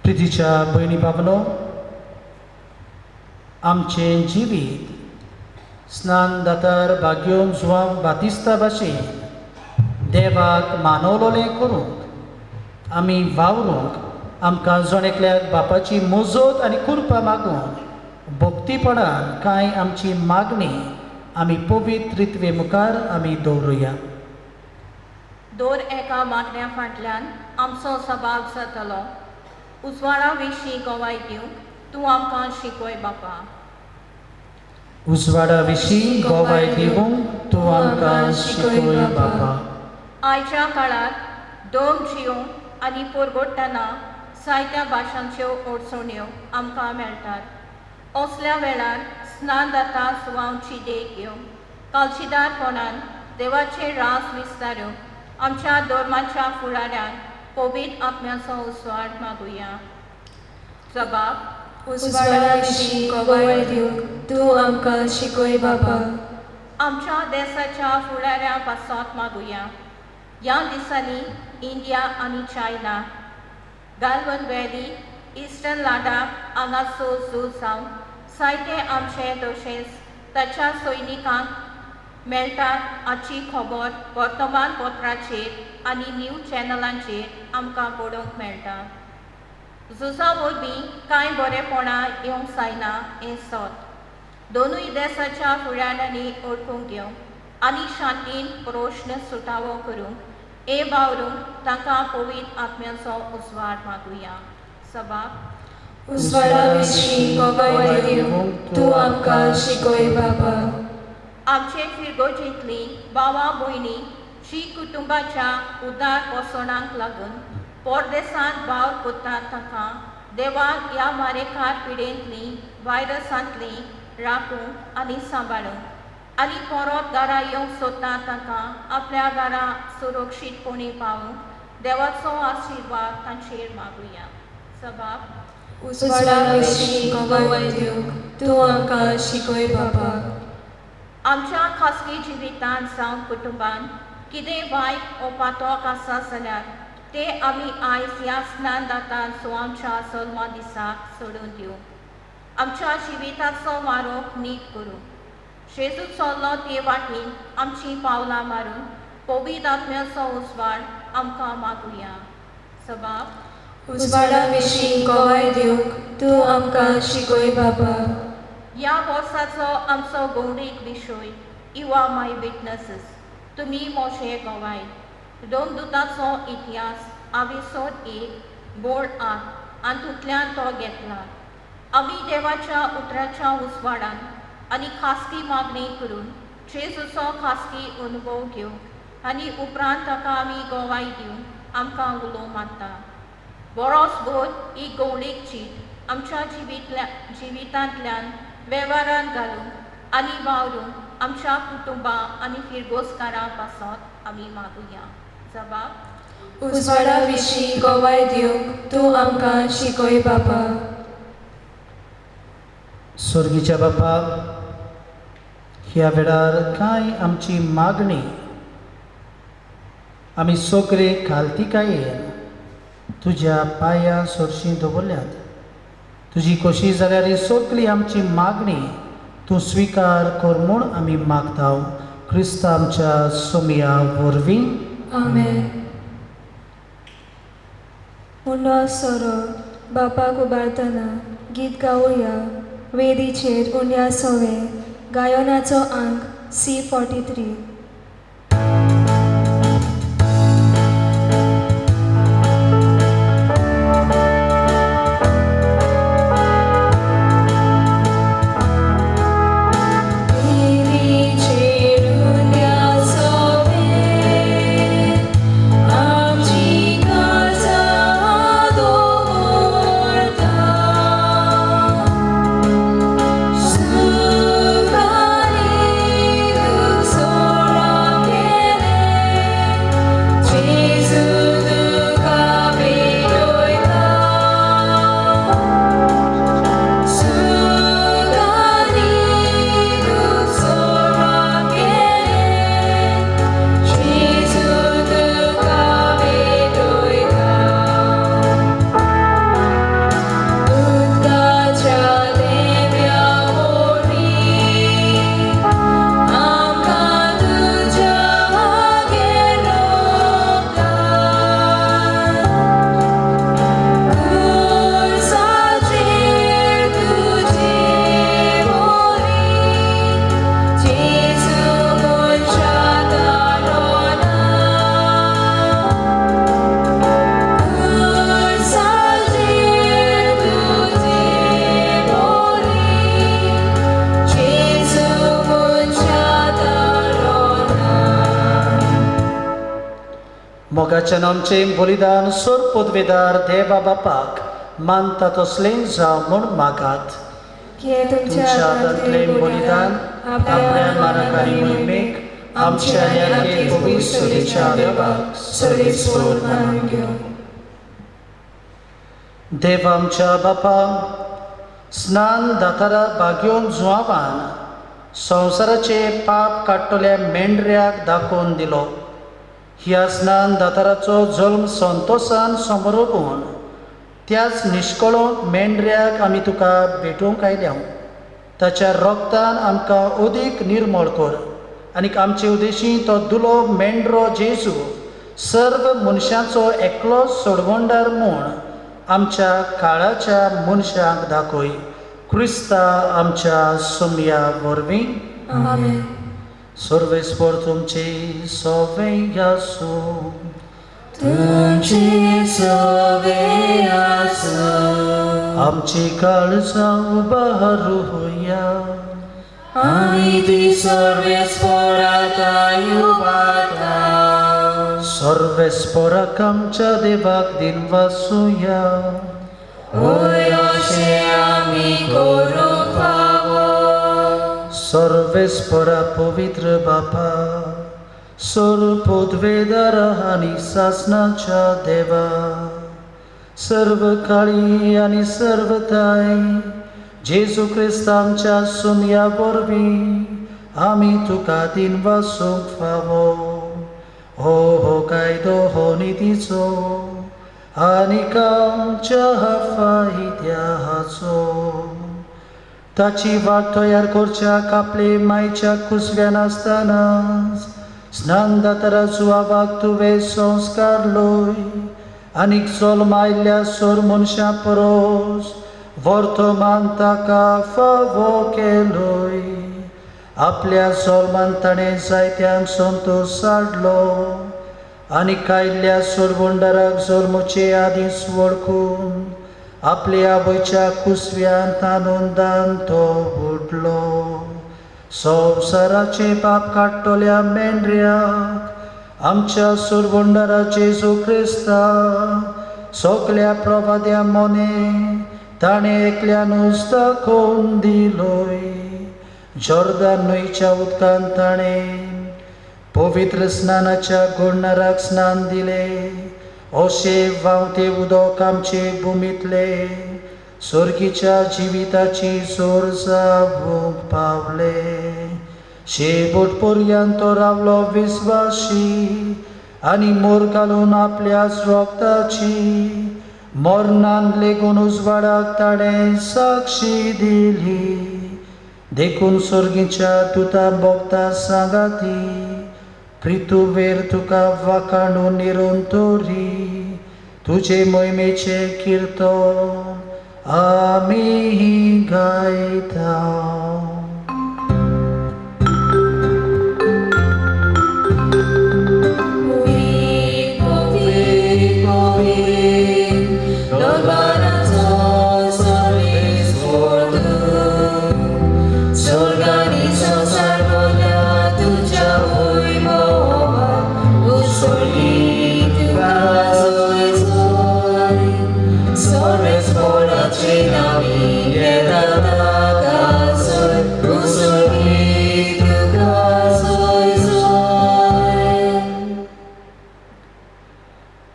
प्रितीच्या भयणी भावनो, आमचें जिवीत स्नान दातार भाग्योन जुआं बातिस्ता भाशेन देवाक मानवलोलें करूंक आमी वावरूंक आमकां जण एकल्याक बापाची मजत आनी कृपा मागून भक्तीपणान कांय आमची मागणी आमी पवित्र रितवे मुखार आमी दवरुया. दर एका मागण्या फाटल्यान आमचो सभाव जातलो. उजवाडा विशीं गोवाय दिवंक तूं आमकां शिकय बापा. उजवाडा विशीं गोवाय दिवंक तूं आमकां शिकय बापा. आयच्या काळार दोग जिवंक आनी परगडटना जायत्या भाशांच्यो अडचण्यो आमकां मेळटात. असल्या वेळार स्नान जाता सुवांवची देख घेवंक कालशीदारपणान देवाचे रास विस्तारूंक आमच्या धर्माच्या फुडाऱ्यान पवित्र आत्म्याचो उजवाड मागुया. जबाब उजवाडा विशीं गोवाय दिवंक तूं आमकां शिकय बापा. आमच्या देशाच्या फुडाऱ्या पासत मागुया. ह्या दिसांनी इंडिया आनी चायना, गाल्वन व्हॅली, इस्टर्न लडाख हांगासो झूज जावन जायते आमचे तशेंच ताच्या सैनिकांक मेळटात हाची खबर वर्तमानपत्राचेर आनी न्यूज चॅनलांचेर आमकां पळोवंक मेळटा. झुजा वरवीं कांय बरेपणां येवंक जायना हें सत. दोनूय देशाच्या फुडाऱ्यांनी ओळखूंक घेवंक आनी शांतीन प्रश्न सुटावो करूंक हे वावरूंक तांकां पवित्र आत्म्याचो उजवाड मागुया. सभा उजवाडा विशीं गोवाय दिवंक तूं आमकां शिकय बाबा. आमचे फिरगोजेंतलीं भावां भयणी जीं कुटुंबाच्या उदार पोसणांक लागून परदेसांत वावर कोत्तात तांकां देवाक ह्या मारेकार पिडेंतलीं वायरसांतलीं राखूंक आनी सांबाळूंक आनी परत घरा येवंक सोदतात तांकां आपल्या घरा सुरक्षीतपणी पावूंक देवाचो आशिर्वाद तांचेर मागुया. सभा उजवाडा विशीं गोवाय दिवंक तूं आमकां शिकय बाबा. आमच्या खासगी जिवितांत जावं कुटुंबान कितें वायट ओपातोक आसा जाल्यार ते आमी आयज ह्या स्नान दातांचो आमच्या जल्मा दिसाक सोडून दिवं. आमच्या जिविताचो मारोक नीट करूं. जेजू चल्लो ते वाटेन आमचीं पावलां मारून पवित्र आत्म्याचो उजवाड आमकां मागुया. सभा उजवाडा विशीं गोवाय दिवंक तूं आमकां शिकय बाबा. ह्या वर्साचो आमचो गौरीक विशय यू आर माय विटनसीस, तुमी मोशे गोवाय. दोमदुताचो इतिहास आविसोद 1 बोर्ड 8 हातूंतल्यान तो घेतला. आमी देवाच्या उतराच्या उजवाडान आनी खासगी मागणी करून जेजूचो खासगी अनुभव घेवंक आनी उपरांत ताका आमी गोवाय दिवंक आमकां उलोव मारता. बरोसभर ही गौरीक चीट आमच्या जिवितांतल्यान वेव्हारांत घालूंक आनी वावरूंक आमच्या कुटुंबां आनी फिरगोसकारां पासत आमी मागुया. जबाब उजवाडा विशीं गोवाय दिवंक तूं आमकां शिकय बाबा. स्वर्गीच्या बापा, ह्या वेळार कांय आमची मागणी आमी सगळे खालतिकायेन तुज्या पांयां सरशीं दवरल्यात. तुजी कशी जाल्यार ही सगळी आमची मागणी तूं स्विकार कर म्हूण आमी मागता. क्रिस्त आमच्या सोमिया वरवीं. आमेन. उनो सोरो बापाक उबारतना गीत गावया. वेदीचेर उन्या सोवे गायनाचो अंक C43. मोगाच्या नामचें बलिदान सोर पदवेदार देवा बापाक मानता तसलें जावं म्हूण मागात. तुमच्या हातांतलें बलिदान आपल्या मानकारी मोहिमेक आमच्या याके पवित्र सोयेच्या देवाक सर्वेस्वर मानून घेवं. देव आमच्या बापा, स्नान दातारा बागयोन जुवावान संवसाराचे पाप काडटल्या मेंढऱ्याक दाखोवन दिलो. ह्या स्नानदाताराचो जल्म संतोशान समोर ओपून त्याच निश्कळोक मेंढऱ्याक आमी तुका भेटूंक आयल्या. ताच्या रोगतान आमकां अदीक निर्मळ कर आनीक आमचे उदेशी तो दुलो मेंढरो जेजू सर्व मनशांचो एकलो सोडवणदार म्हूण आमच्या काळाच्या मनशांक दाखय. क्रिस्ता आमच्या सोमया वरवीं. आमेन. सर्वेस्पर तुमचे सवें आसूं. तुमची सवे आसूं. आमची काळजां उबारूया. आमी ती सर्वेस्पराक उबारता. सर्वेस्पराक आमच्या देवाक दिनवासुया. ओय अशें आमी करूंक फावो. सर्वेस्परा पवित्र बापा, सर्व पदवेदार आनी सासणाच्या देवा, सर्व काळी आनी सर्वताय जेजू क्रिस्त आमच्या सोमया वरवीं आमी तुका दिनवासूंक फावो. हो कायदो हो नितीचो आनीक आमच्या फायद्याचो. ताची वाट तयार करच्याक आपले मायच्या कुसव्यान आसतनाच स्नानदातारा जुवाबाक तुवें संस्कार लय आनीक जल्म आयिल्ल्या सर मनशां परोस वर्तमान ताका फावो केलोय. आपल्या जल्मान ताणें जायत्यांक संतोश हाडलो आनी कायिल्ल्या सोडवणदाराक जल्मचे आदींच वळखून आपल्या आवयच्या कुसव्यान आनंदान तो बुडलो. संवसाराचे पाप काडटल्या मेंढऱ्याक आमच्या सोडवणदारा जेजू क्रिस्ता सगल्या प्रवाद्या मोने ताणें एकल्यानूच दाखोवन दिलोय. जॉर्दान न्हंयच्या उदकान ताणें पवित्र स्नानाच्या घडणाराक स्नान दिलें. अशें व्हांवतें उदक आमचे भुमींतले सर्गीच्या जिविताची जोर जावूंक पावलें. शेवट पर्यंत तो रावलो विस्वासी आनी मोर घालून आपल्याच रोगताची मरणान लेगून उजवाडाक ताणें साक्षी दिली. देखून सर्गीच्या दुता भोगता सांगाती पृथ्वीर तुका वाखाणून निरंतरी तुजे महिमेचे किर्तन आमी गायता.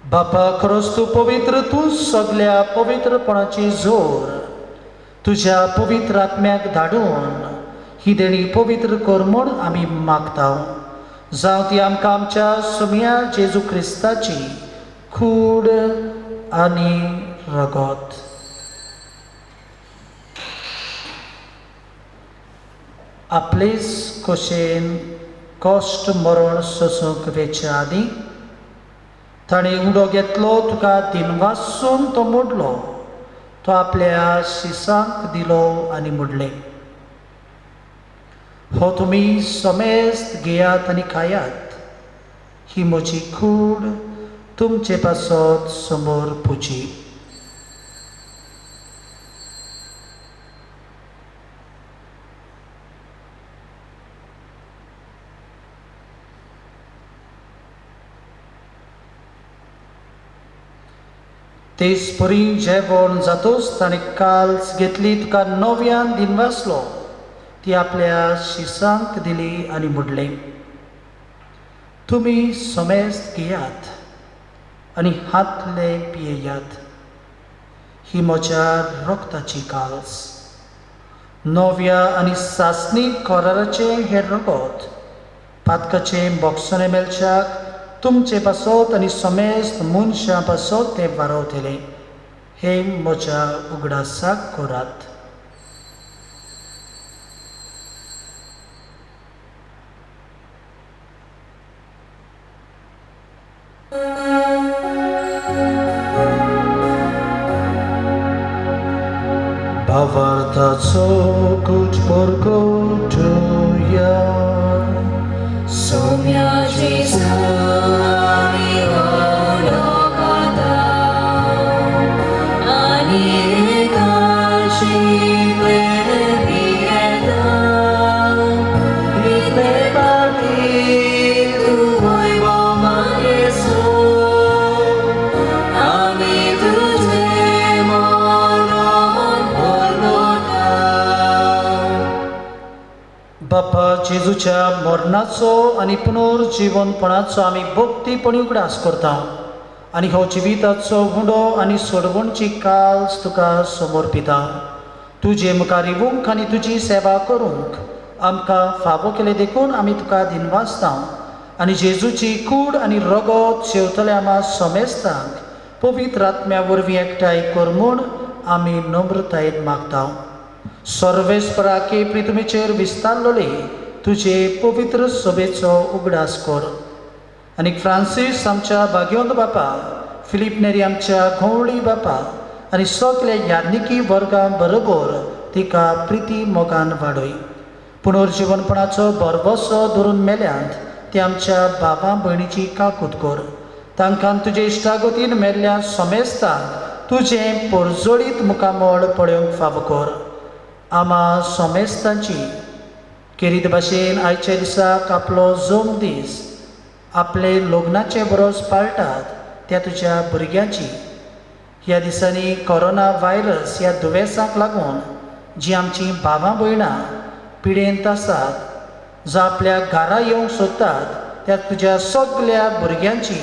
बापा खरोच तूं पवित्र, तूं सगल्या पवित्रपणाची जोर तुज्या पवित्र आत्म्याक धाडून ही देणी पवित्र कर म्हूण आमी मागता. जावं ती आमकां आमच्या सोमया जेजू क्रिस्ताची कूड आनी रगत. आपलेच कशेन कश्ट मरण सोसूंक वेच्या आदीं ताणें उडो घेतलो, तुका दिनवासून तो मोडलो. तो आपल्या शिसांक दिलो आनी मोडलें. हो तुमी समेस्त घेयात आनी खायात. ही म्हजी कूड तुमचे पासत समोर पुजी. तेच परी जेवण जातोच ताणें काल्स घेतली, तुका नव्यान दिनवासलो. ती आपल्या शिसांक दिली आनी मोडलें. तुमी समेस्त घेयात आनी हातले पियेयात. ही म्हज्या रक्ताची काल्स. नव्या आनी सासणीक कोराराचे हे रगत पातकाचे बोगसणे मेलच्याक तुमचे पासत आनी समेस्त मनशां पासत ते वारवतले. हे म्हज्या उगडासाक करात. Bavartaco kuć porgotuja. Somia Jesu miłolokata, ani kalci prebieta, ritme parti tu voi boma Jesu, ami tuझे मरण परगोता. बापा जेजूच्या मरणाचो आनी पुनर्जीवनपणाचो आमी भक्तीपणी उगडास करता आनी हो जिविताचो उंडो आनी सोडवणची काल्स तुका समर्पिता. तुजे मुखार येवंक आनी तुजी सेवा करूंक आमकां फावो केले देखून आमी तुका दिनवासता आनी जेजूची कूड आनी रगत शेवतल्या आमा समेस्तांक पवित्र आत्म्या वरवीं एकठांय कर म्हूण आमी नम्रतायेन मागता. सर्वेस्परा केपरी तुमचेर विस्तारलोले तुजे पवित्र सभेचो उगडास कर. आनी फ्रांसीस आमच्या भाग्योंत बापा, फिलीप नेरी आमच्या घोवळी बापा आनी सगल्या याज्ञिकी वर्गां बरोबर तिका प्रिती मोगान वाडय. पुनर्जीवनपणाचो बरवसो धरून मेल्यांत ते आमच्या बाबा भयणीची काकूत कर. तांकां तुजे इश्टागतीन मेल्ल्या समेस्तांक तुजें परजोडीत मुखामळ पळोवंक फावो कर. आमा समेस्तांची केरीत भाशेन आयच्या दिसाक आपलो जोम दीस आपले लग्नाचे बरोस पाळटात त्या तुज्या भुरग्यांची ह्या दिसांनी कोरोना व्हायरस ह्या दुयेंसाक लागून जी आमची भावां भयणां पिडेंत आसात, जो आपल्या घरा येवंक सोदतात त्या तुज्या सगल्या भुरग्यांची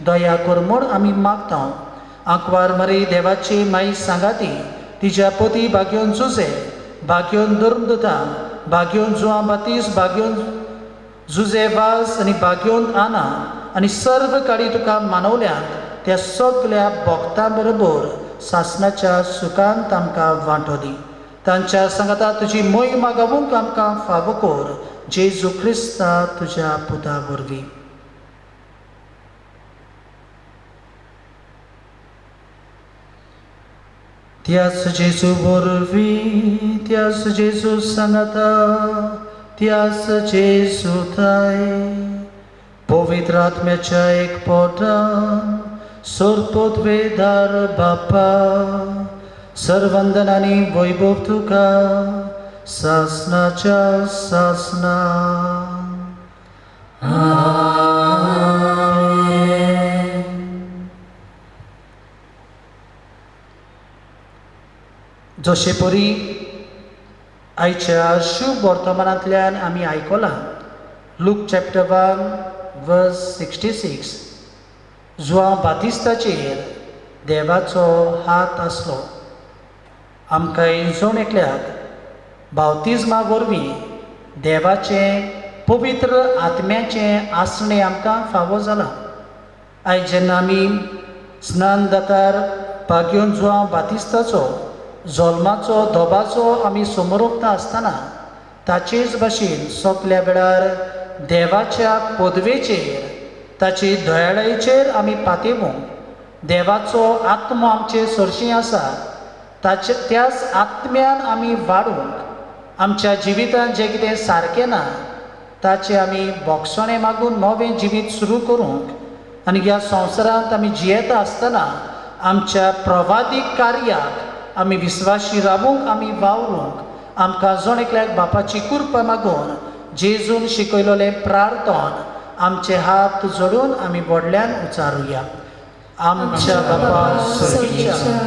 दया कर म्हूण आमी मागता. आंकवार मरी देवाची माई सांगाती तिच्या पती भाग्योन जुजे, भाग्योन धर्मदुता, भाग्योन जुआं बातीस, भाग्योन जुजे वास आनी भाग्योन आना आनी सर्व काळी तुका मानवल्यांत त्या सगल्या भक्तां बरोबर सासणाच्या सुखांत आमकां वांटो दी. तांच्या सांगाता तुजी मोहीम गावूंक आमकां फावो कर. जेजू क्रिस्ता तुज्या पुता वरवीं. त्याच जेजू वरवीं, त्याच जेजू सांगाता, त्याच जेजू थाय पवित्र आत्म्याच्या एकपोटान सर्पोद्वेदार बापा सर्वंदनांनी वैभव तुका सासणाच्या सासना. जशे परी आयच्या शुभ वर्तमानांतल्यान आमी आयकलां लूक चॅप्टर 1 वर्स 66 जुआं बातिस्ताचेर देवाचो हात आसलो. आमकां येजोन एकल्याक बावतिजमा वरवीं देवाचें पवित्र आत्म्याचें आसणें आमकां फावो जालां. आयज जेन्ना आमी स्नान दातार भाग्योन जुआं बातिस्ताचो जल्माचो धोबाचो आमी समोरपता आसतना ताचेच भाशेन सोंपल्या वेळार देवाच्या पदवेचेर ताचे दयाळायेचेर आमी पातेवूंक देवाचो आत्मो आमचे सरशीं आसा त्याच आत्म्यान आमी वाडूंक आमच्या जिवितांत जें कितें सारकें ना ताचें आमी बोगसणें मागून नवें जिवीत सुरू करूंक आनी ह्या संवसारांत आमी जियेता आसतना आमच्या प्रवादीक कार्याक आमी विस्वाशी रावूंक आमी वावरूंक आमकां जण एकल्याक बापाची कृपा मागून जेजून शिकयलोलें प्रार्थन आमचे हात जोडून आमी व्हडल्यान उचारुया. आमच्या बापा सर्गीच्या,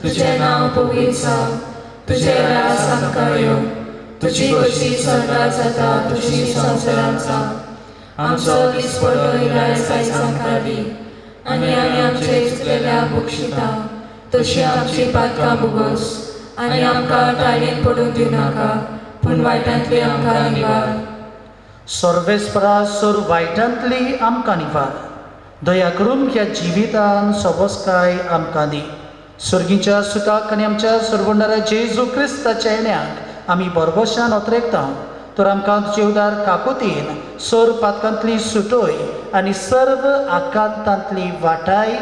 तुझें नांव पवित्र जावं, तुजें राज आमकां येवं, तुजी कशी स्वर्गांत जाता तशी संवसारांत जावं. आमचो दिसपडो आयज आमकां दी आनी आमी आमचे चुकलेल्या बक्षिता तशी आमची पातकां भोगोस आनी आमकां टाळयेन पडूंक दिवनाका, पूण वायटांतली आमकां निवार. सर्वेस्परा सर वायटांतली आमकां निवार. दया करून ह्या जिवितान सोबोसकाय आमकां दी. सर्गीच्या सुताक आनी आमच्या सर्वंडारा जेजू क्रिस्ताच्या येण्याक आमी बरबशान ओतरेकता. तर आमकां तुजे उदार काकुतीन सर पातकांतली सुटोय आनी सर्व आकांतांतली वाटाय.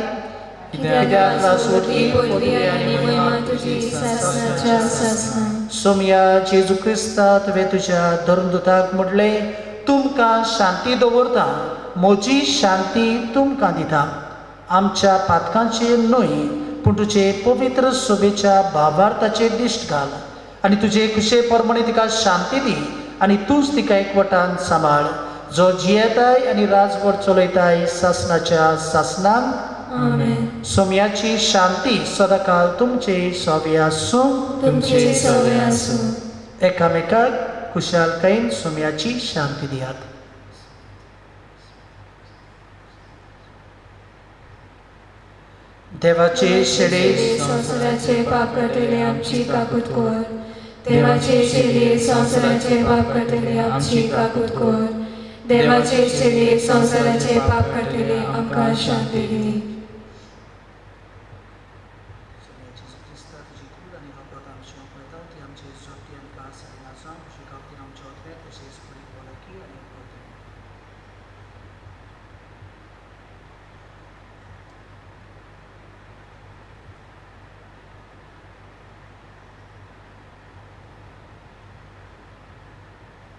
कित्याक लासोटी पडली आनी महिमा तुजी सासणाच्या सासणां. सोमया जेजू क्रिस्ता तुवें तुज्या धर्मदुताक म्हणले, तुमकां शांती दवरता, म्हजी शांती तुमकां दिता. आमच्या पातकांचेर न्हय, पूण तुजे पवित्र सोबेच्या भावार्थाचेर दिश्ट घाल आनी तुजे कुशे प्रमाणे तिका शांती दी आनी तूंच तिका एकवटान सांबाळ, जो जियेताय आनी राजवट चलयताय सासणाच्या सासणांक. आमेन. सोम्याची शांती सदांकाळ तुमचे सोबे आसूं. तुमचे सगळे आसूं. एकामेकाक कुशालकायेन सोम्याची शांती दियात. देवाचे शेडे संवसाराचे पाप करतले आमची काकूट कोर. देवाचे शेडे संवसाराचे पाप करतले आमची काकूट कोर. देवाचे शेडे संवसाराचे पाप करतले आमकां शांती दी.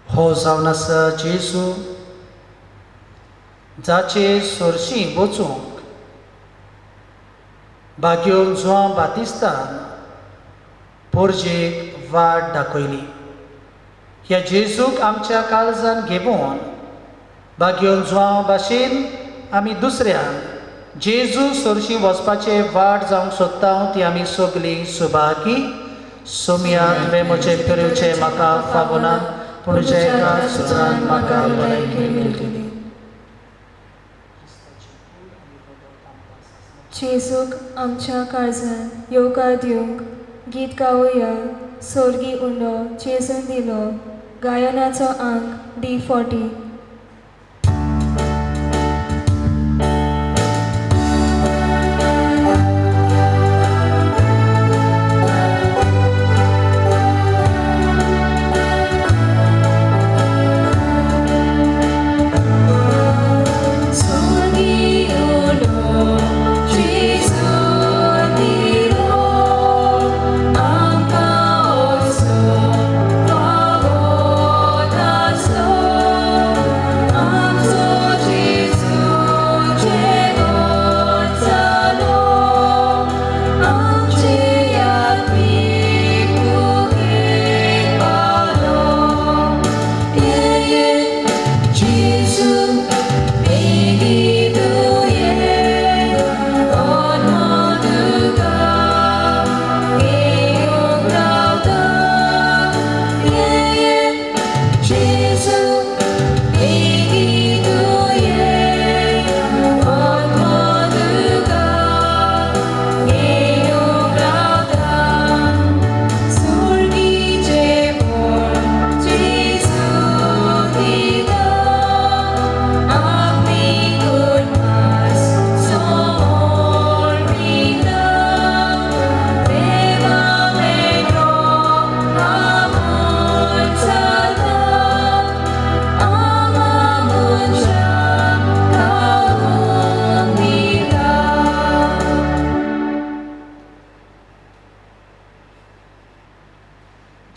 हो जावन आसा जेजू, जाचे सोरशी वचूंक बागयोन जुआंव बातिस्तान पोरजेक वाट दाखयली. ह्या जेजूक आमच्या काळजान घेवन बागयोन जुआंव भाशेन आमी दुसऱ्यांक जेजू सोरशी वचपाचे वाट जावंक सोदता ती आमी सगळीं सुभागी. सोम्या तुवें म्हजे पेरवचे म्हाका फावना, पूण तुज्या एका सुत्रान म्हाका भलायकी मेळटली. जेजूक आमच्या काळजान येवकार दिवंक गीत गावया. सोर्गी उंडो जेजून दिलो. गायनाचो अंक D40.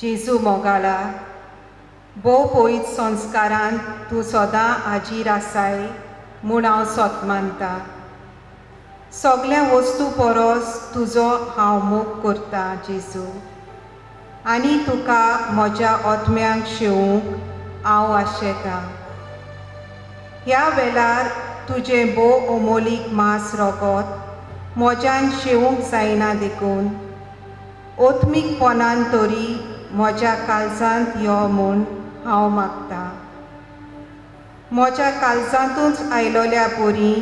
जेजू मोगाला, भोव पयत संस्कारांत तूं सदां हाजीर आसाय म्हूण हांव सोत मानता. सगळ्या वस्तू परस तुजो हांव मोग करतां जेजू, आनी तुका म्हज्या ओतम्यांक शेवूंक हांव आशेतां. ह्या वेळार तुजें भोव अमोलीक मांस रोगोत म्हज्यान शेवूंक जायना देखून ओतमीकपणान तरी म्हज्या काळजांत यो म्हूण हांव मागतां. म्हज्या काळजांतूच आयलोल्या पोरी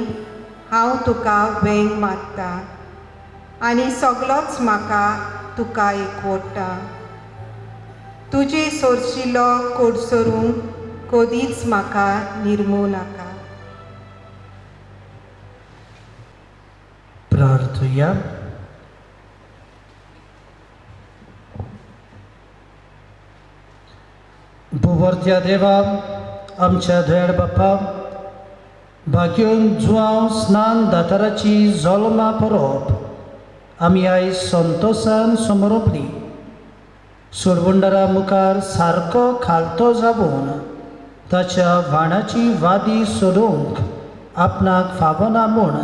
हांव तुका वेंग मागतां. आनी सगलोच म्हाका तुका एकवटा. तुजे सोरशिल्लो कोडसरूंक कदीच म्हाका निर्मू नाका. प्रार्थुया. भुवर्त्या देवा, आमच्या दयाळ बापा, भाग्योन जुवांव स्नान दाताराची जल्मा परब आमी आयज संतोशान समोरपली. सोडवंडरा मुखार सारको खालतो जावन ताच्या वाणाची वादी सोडूंक आपणाक फावना म्हूण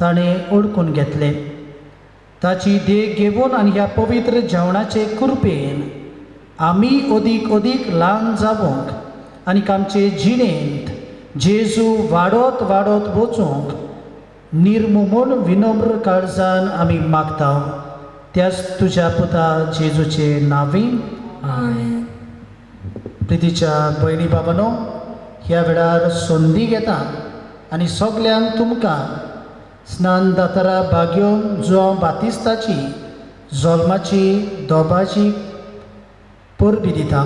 ताणें ओळखून घेतले. ताची देख घेवन आनी ह्या पवित्र जेवणाचे कृपेन आमी अदीक अदीक ल्हान जावंक आनी आमचे जिणेंत जेजू वाडत वाडत वचूंक निर्मूमण विनम्र काळजान आमी मागता. त्याच तुज्या पुता जेजूचे नांवीं. आमेन. प्रितीच्या भयणी बाबांनो, ह्या वेळार संदी घेता आनी सगल्यांक तुमकां स्नान दातारा भाग्योन जुवांव बातिस्ताची जल्माची दोबाची परबी दिता.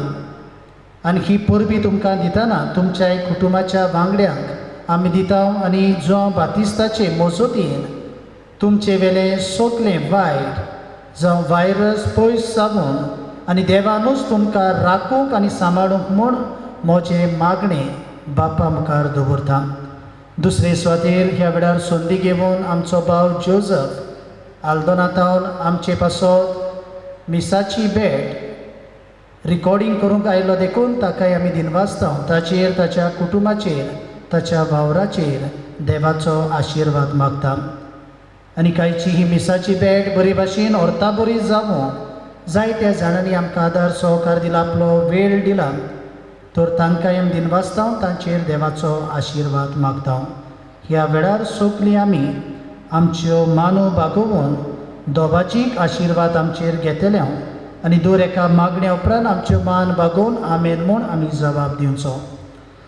आनी ही परबी तुमकां दितना तुमच्या कुटुंबाच्या वांगड्यांक आमी दिता आनी जुवांव बातिस्ताचे मजतीन तुमचे वेले सगलें वायट जावं वायरस पयस जावन आनी देवानूच तुमकां राखूंक आनी सांबाळूंक म्हूण म्हजें मागणें बापा मुखार दवरता. दुसरे सुवातेर ह्या वेळार संदी घेवन आमचो भाव जोझफ आल्दोनातावन आमचे पासत मिसाची भेट रिकॉर्डिंग करूंक आयलो देखून ताकाय आमी दिनवासता. ताचेर, ताच्या कुटुंबाचेर, ताच्या वावराचेर देवाचो आशिर्वाद मागता. आनी कांयची ही मिसाची भेट बरे भाशेन व्हरता बरी जावं जायत्या जाणांनी आमकां आदार सहकार दिला, आपलो वेळ दिला, तर तांकांय आमी दिनवासता. तांचेर देवाचो आशिर्वाद मागता. ह्या वेळार सगलीं आमी आमच्यो मानो बागोवन दोबाचीक आशिर्वाद आमचेर घेतल्या आनी दर एका मागण्या उपरांत आमच्यो मान बागोवन आमेन म्हूण आमी जबाब दिवचो.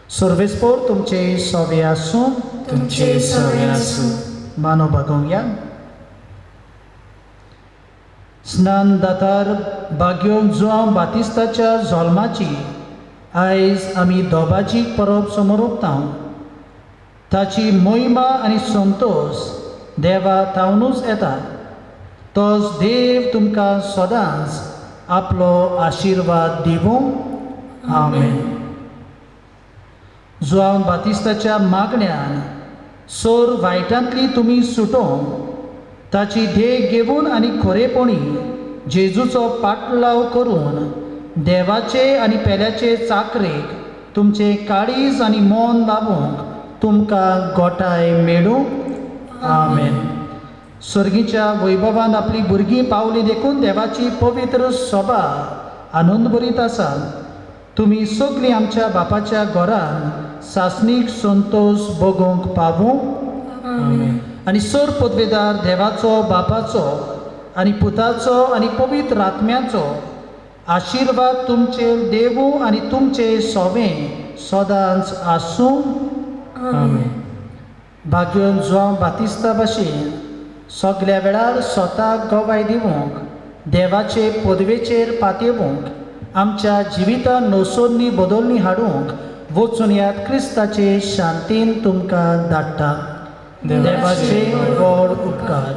सर्वेस्पोर तुमचे सोवे आसूं. तुमचे सगळे आसूं. मानो बागोवया. स्नान दातार भाग्योन जुवांव बातिस्ताच्या जल्माची आयज आमी दोबाचीक परब समोर ओंपता. ताची महिमा आनी संतोश देवा तावनूच येता. तोच देव तुमकां सदांच आपलो आशिर्वाद दिवूं. आमेन. जुवांव बातिस्ताच्या मागण्यान सोर वायटांतली तुमी सुटोवन ताची देख घेवन आनी खरेपणी जेजूचो पाटलाव करून देवाचे आनी पेल्याचे चाकरेक तुमचे काळीज आनी मोन लावूंक तुमकां गोठाय मेळूं. आमेन. सर्गीच्या वैभवान आपली भुरगीं पावली देखून देवाची पवित्र सभा आनंद भरीत आसा. तुमी सगलीं आमच्या बापाच्या घरान सासणीक संतोष भोगूंक पावूं. आमेन. आनी सर पदवेदार देवाचो बापाचो आनी पुताचो आनी पवित्र आत्म्याचो आशिर्वाद तुमचेर देवूं आनी तुमचे सोवें सदांच आसूं. आमेन. भाग्योन जुवांव बातिस्ता भाशेन सगल्या वेळार स्वताक गवाय दिवंक देवाचे पदवेचेर पातयेवंक आमच्या जिवितान नोसोन्नी बदलणी हाडूंक वचून यात क्रिस्ताचे शांतीन तुमकां धाडटा. देवाचे व्हड उपकार.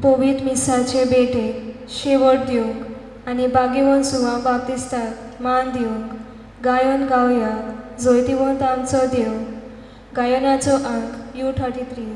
पवित्र मिसाचे भेटेक शेवट दिवंक आनी बागेवन सुवां बाप्तिस्ताक मान दिवंक गायन गावया जैतिवंत आमचो देव. गायनाचो अंक U33.